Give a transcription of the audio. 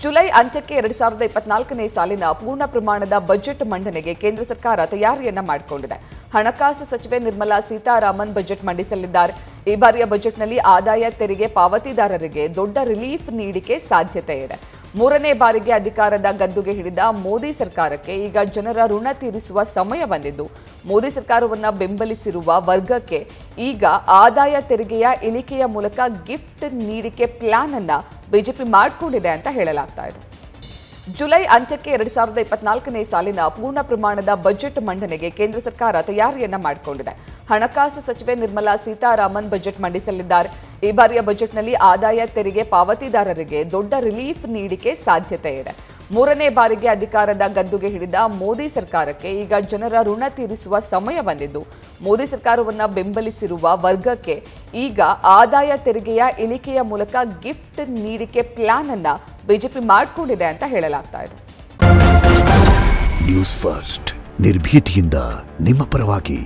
July ಅಂತ್ಯಕ್ಕೆ 2024ನೇ ಸಾಲಿನ ಪೂರ್ಣ ಪ್ರಮಾಣದ ಬಜೆಟ್ ಮಂಡನೆಗೆ ಕೇಂದ್ರ ಸರ್ಕಾರ ತಯಾರಿಯನ್ನ ಮಾಡಿಕೊಂಡಿದೆ. ಹಣಕಾಸು ಸಚಿವೆ ನಿರ್ಮಲಾ ಸೀತಾರಾಮನ್ ಬಜೆಟ್ ಮಂಡಿಸಲಿದ್ದಾರೆ. ಈ ಬಾರಿಯ ಬಜೆಟ್ನಲ್ಲಿ ಆದಾಯ ತೆರಿಗೆ ಪಾವತಿದಾರರಿಗೆ ದೊಡ್ಡ ರಿಲೀಫ್ ನೀಡಿಕೆ ಸಾಧ್ಯತೆ ಇದೆ. ಮೂರನೇ ಬಾರಿಗೆ ಅಧಿಕಾರದ ಗದ್ದುಗೆ ಹಿಡಿದ ಮೋದಿ ಸರ್ಕಾರಕ್ಕೆ ಈಗ ಜನರ ಋಣ ತೀರಿಸುವ ಸಮಯ ಬಂದಿದ್ದು, ಮೋದಿ ಸರ್ಕಾರವನ್ನು ಬೆಂಬಲಿಸಿರುವ ವರ್ಗಕ್ಕೆ ಈಗ ಆದಾಯ ತೆರಿಗೆಯ ಇಳಿಕೆಯ ಮೂಲಕ ಗಿಫ್ಟ್ ನೀಡಿಕೆ ಪ್ಲಾನ್ ಅನ್ನ ಬಿಜೆಪಿ ಮಾಡಿಕೊಂಡಿದೆ ಅಂತ ಹೇಳಲಾಗ್ತಾ ಇದೆ. ಜುಲೈ ಅಂತ್ಯಕ್ಕೆ 2024ನೇ ಸಾಲಿನ ಪೂರ್ಣ ಪ್ರಮಾಣದ ಬಜೆಟ್ ಮಂಡನೆಗೆ ಕೇಂದ್ರ ಸರ್ಕಾರ ತಯಾರಿಯನ್ನ ಮಾಡಿಕೊಂಡಿದೆ. ಹಣಕಾಸು ಸಚಿವೆ ನಿರ್ಮಲಾ ಸೀತಾರಾಮನ್ ಬಜೆಟ್ ಮಂಡಿಸಲಿದ್ದಾರೆ. ಈ ಬಾರಿಯ ಬಜೆಟ್ನಲ್ಲಿ ಆದಾಯ ತೆರಿಗೆ ಪಾವತಿದಾರರಿಗೆ ದೊಡ್ಡ ರಿಲೀಫ್ ನೀಡಿಕೆ ಸಾಧ್ಯತೆ ಇದೆ. ಮೂರನೇ ಬಾರಿಗೆ ಅಧಿಕಾರದ ಗದ್ದುಗೆ ಹಿಡಿದ ಮೋದಿ ಸರ್ಕಾರಕ್ಕೆ ಈಗ ಜನರ ಋಣ ತೀರಿಸುವ ಸಮಯ ಬಂದಿದ್ದು, ಮೋದಿ ಸರ್ಕಾರವನ್ನು ಬೆಂಬಲಿಸಿರುವ ವರ್ಗಕ್ಕೆ ಈಗ ಆದಾಯ ತೆರಿಗೆಯ ಇಳಿಕೆಯ ಮೂಲಕ ಗಿಫ್ಟ್ ನೀಡಿಕೆ ಪ್ಲಾನ್ ಅನ್ನ ಬಿಜೆಪಿ ಮಾಡಿಕೊಂಡಿದೆ ಅಂತ ಹೇಳಲಾಗ್ತಾ ಇದೆ. ನ್ಯೂಸ್ ಫಸ್ಟ್ ನಿರ್ಭೀತಿಯಿಂದ ನಿಮ್ಮ ಪರವಾಗಿ.